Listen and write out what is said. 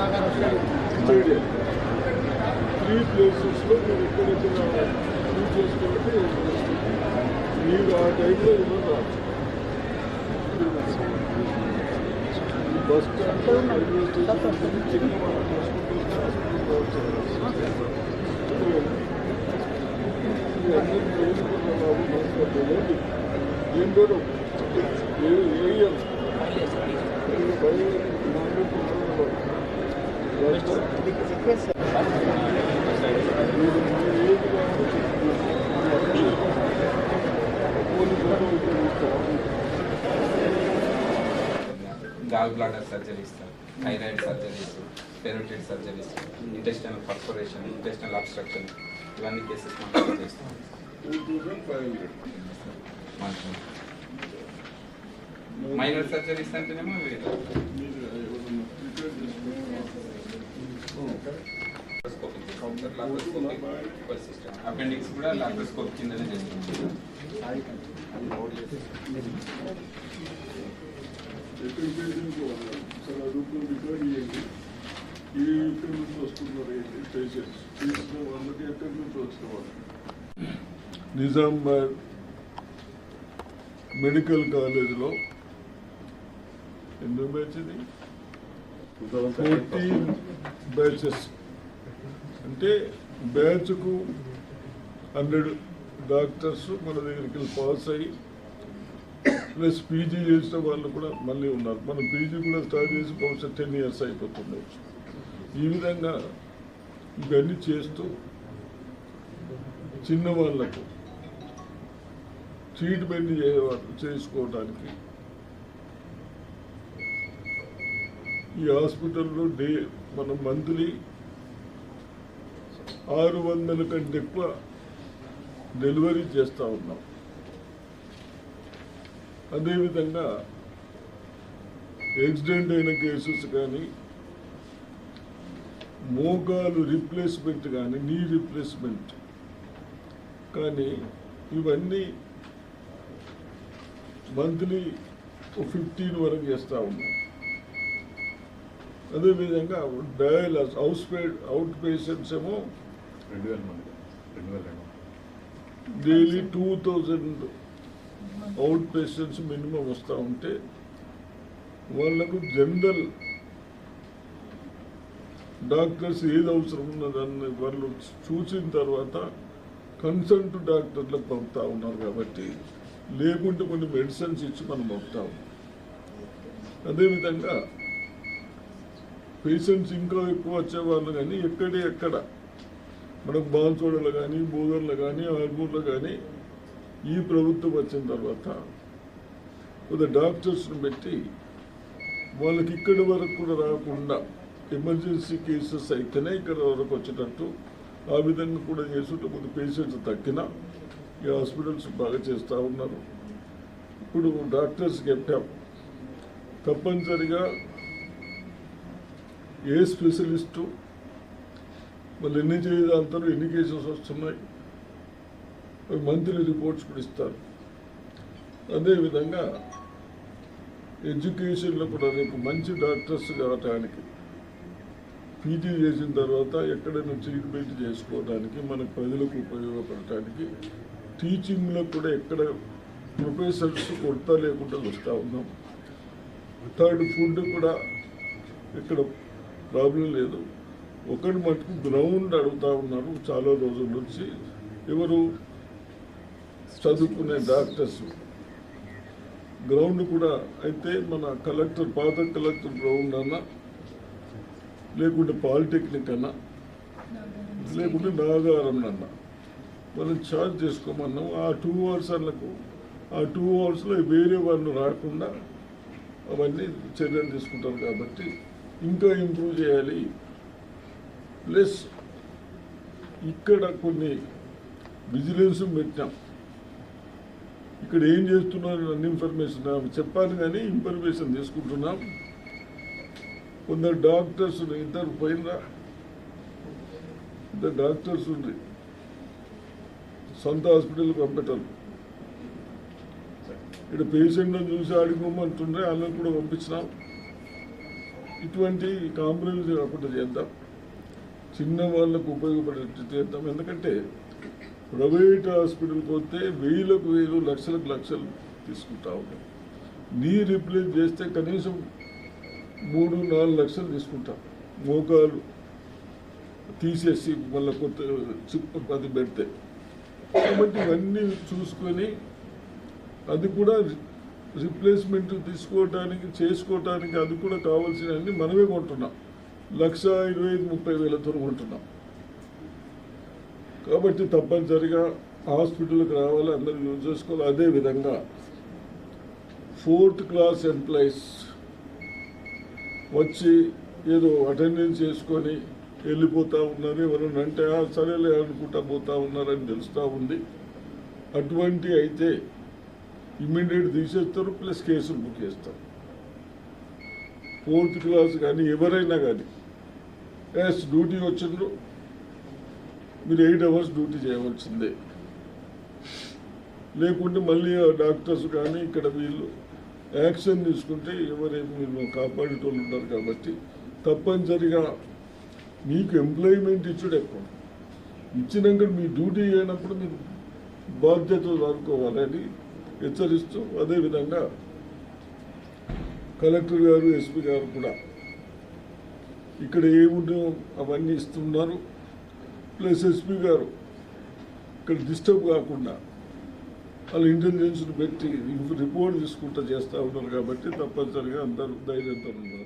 3 ప్లేసెస్లో మీరు ఎక్కడెక్కడ యూజ్ చేసుకోవాలంటే మీరు ఆ టైంలో ఇవ్వరు బస్ స్టాండ్ రైల్వే స్టేషన్ చిన్న ఏం పేరు ఏఎం gall bladder surgeries, thyroid surgeries, parotid surgeries, intestinal perforation, intestinal obstruction, ఇవన్నీ కేసెస్ మనం చేస్తాం. 2500 మైనర్ సర్జరీస్ అంటేనేమో అపెండిక్స్ కూడా లాప్రోస్కోప్ కిందనే చేస్తున్నాం. ఎక్కడి నుంచి వస్తున్నారు పేషెంట్స్ తీసుకున్న వాళ్ళకి ఎక్కడి నుంచి వచ్చిన వాళ్ళు నిజామాబాద్ మెడికల్ కాలేజ్లో ఎన్నో బ్యాచ్ ఇది 14 బ్యాచెస్ అంటే బ్యాచ్కు 100 డాక్టర్స్ మన దగ్గరికి పాస్ అయ్యి ప్లస్ పీజీ చేసిన వాళ్ళు కూడా మళ్ళీ ఉన్నారు. మనం పీజీ కూడా స్టార్ట్ చేసి బహుశా 10 years అయిపోతుంది. ఈ విధంగా ఇవన్నీ చేస్తూ చిన్న వాళ్ళకు ట్రీట్మెంట్ చేసుకోవడానికి ఈ హాస్పిటల్లో మనం మంత్లీ 600 కంటే ఎక్కువ డెలివరీ చేస్తూ ఉన్నాం. అదేవిధంగా యాక్సిడెంట్ అయిన కేసెస్ కానీ, మోకాలు రీప్లేస్మెంట్ కానీ, నీ రీప్లేస్మెంట్ కానీ ఇవన్నీ మంత్లీ 15 వరకు చేస్తూ ఉన్నాం. అదేవిధంగా డయాలస్ అవుట్ పేషెంట్స్ ఏమో డైలీ 2000 అవుట్ పేషెంట్స్ మినిమం వస్తూ ఉంటే వాళ్ళకు జనరల్ డాక్టర్స్ ఏది అవసరం ఉన్నదాన్ని వాళ్ళు చూసిన తర్వాత కన్సల్ట్ డాక్టర్లకు పంపుతా ఉన్నారు. కాబట్టి లేకుంటే కొన్ని మెడిసిన్స్ ఇచ్చి మనం పంపుతా ఉన్నాం. అదేవిధంగా పేషెంట్స్ ఇంకా ఎక్కువ వచ్చేవాళ్ళు కానీ ఎక్కడ మనకు బాన్సోడలో కానీ, బోధర్లో కానీ, ఆర్మూర్లో కానీ ఈ ప్రభుత్వం వచ్చిన తర్వాత కొద్ది డాక్టర్స్ని పెట్టి వాళ్ళకి ఇక్కడి వరకు కూడా రాకుండా ఎమర్జెన్సీ కేసెస్ అయితేనే ఇక్కడ వరకు వచ్చేటట్టు ఆ విధంగా కూడా చేసుకుంటే కొద్ది పేషెంట్స్ తగ్గినా ఈ హాస్పిటల్స్ బాగా చేస్తూ ఉన్నారు. ఇప్పుడు డాక్టర్స్కి చెప్పాం తప్పనిసరిగా ఏ స్పెషలిస్టు వాళ్ళు ఎన్ని చేయగలుగుతారు, ఎన్ని కేసెస్ వస్తున్నాయి, మంత్లీ రిపోర్ట్స్ కూడా ఇస్తారు. అదేవిధంగా ఎడ్యుకేషన్లో కూడా రేపు మంచి డాక్టర్స్ కావటానికి పీజీ చేసిన తర్వాత ఎక్కడైనా ట్రీట్మెంట్ చేసుకోవడానికి, మన ప్రజలకు ఉపయోగపడటానికి టీచింగ్లో కూడా ఎక్కడ ప్రొఫెసర్స్ కొరత లేకుండా వస్తూ ఉన్నాం. థర్డ్ ఫుడ్ కూడా ఇక్కడ ప్రాబ్లం లేదు. ఒకటి మటుకు గ్రౌండ్ అడుగుతూ ఉన్నారు చాలా రోజుల నుంచి. ఎవరు చదువుకునే డాక్టర్స్ గ్రౌండ్ కూడా అయితే మన కలెక్టర్ పాత కలెక్టర్ గ్రౌండ్ అన్నా, లేకుంటే పాలిటెక్నిక్ అన్నా, లేకుంటే నాగారం అన్నా మనం ఛార్జ్ చేసుకోమన్నాం. ఆ 2 hours అన్నకు ఆ 2 hours వేరే వాళ్ళు రాకుండా అవన్నీ చర్యలు తీసుకుంటారు. కాబట్టి ఇంకా ఇంప్రూవ్ చేయాలి. ప్లస్ ఇక్కడ కొన్ని విజిలెన్స్ పెట్టాం. ఇక్కడ ఏం చేస్తున్నారు అన్ని ఇన్ఫర్మేషన్ చెప్పాలి కానీ ఇన్ఫర్మేషన్ తీసుకుంటున్నాం. కొందరు డాక్టర్స్ ఇద్దరు పోయినరా, ఇద్దరు డాక్టర్స్ ఉంది సొంత హాస్పిటల్కి పంపెట్టాలి. ఇక్కడ పేషెంట్ని చూసి ఆడుకోమంటుండే వాళ్ళని కూడా పంపించినాం. ఇటువంటి కాంప్రమైజ్ కాకుండా చేద్దాం, చిన్న వాళ్ళకు ఉపయోగపడేట్టు చేద్దాం. ఎందుకంటే ప్రైవేట్ హాస్పిటల్కి పోతే వేలకు వేలు లక్షలకు లక్షలు తీసుకుంటా ఉన్నాం. నీ రీప్లేస్ చేస్తే కనీసం 3-4 లక్షలు తీసుకుంటాం. మోకాలు తీసేసి మళ్ళీ కొత్త చిప్ అది పెడితే. కాబట్టి ఇవన్నీ చూసుకొని అది కూడా రిప్లేస్మెంట్ చేసుకోవటానికి అది కూడా కావాల్సినవన్నీ మనమే కొంటున్నాం. 1,25,000-30,000తో కొంటున్నాం. కాబట్టి తప్పనిసరిగా హాస్పిటల్కి రావాలి, అందరూ యూజ్ చేసుకోవాలి. అదేవిధంగా 4th క్లాస్ ఎంప్లాయీస్ వచ్చి ఏదో అటెండెన్స్ చేసుకొని వెళ్ళిపోతూ ఉన్నారు, ఎవరైనా అంటే సరేలే అనుకుంటా పోతూ ఉన్నారని తెలుస్తూ ఉంది. అటువంటి అయితే ఇమ్మీడియట్ తీసేస్తారు, ప్లస్ కేసులు బుక్ చేస్తారు. 4th క్లాస్ కానీ ఎవరైనా కానీ డ్యూటీ వచ్చిండ్రు, మీరు 8 అవర్స్ డ్యూటీ చేయవలసిందే. లేకుంటే మళ్ళీ డాక్టర్స్ కానీ ఇక్కడ వీళ్ళు యాక్షన్ తీసుకుంటే ఎవరేమి మీరు కాపాడేటోళ్ళు ఉంటారు. కాబట్టి తప్పనిసరిగా మీకు ఎంప్లాయ్మెంట్ ఇచ్చుడు ఎక్కువ, ఇచ్చినాక మీ డ్యూటీ అయినప్పుడు మీరు బాధ్యతలు అనుకోవాలని హెచ్చరిస్తూ, అదేవిధంగా కలెక్టర్ గారు, ఎస్పీ గారు కూడా ఇక్కడ ఏముండో అవన్నీ ఇస్తున్నారు. ప్లస్ ఎస్పీ గారు ఇక్కడ డిస్టర్బ్ కాకుండా వాళ్ళు ఇంటెలిజెన్స్ని పెట్టి రిపోర్ట్ తీసుకుంటూ చేస్తూ ఉన్నారు. కాబట్టి తప్పనిసరిగా అందరూ ధైర్యంతో ఉన్నారు.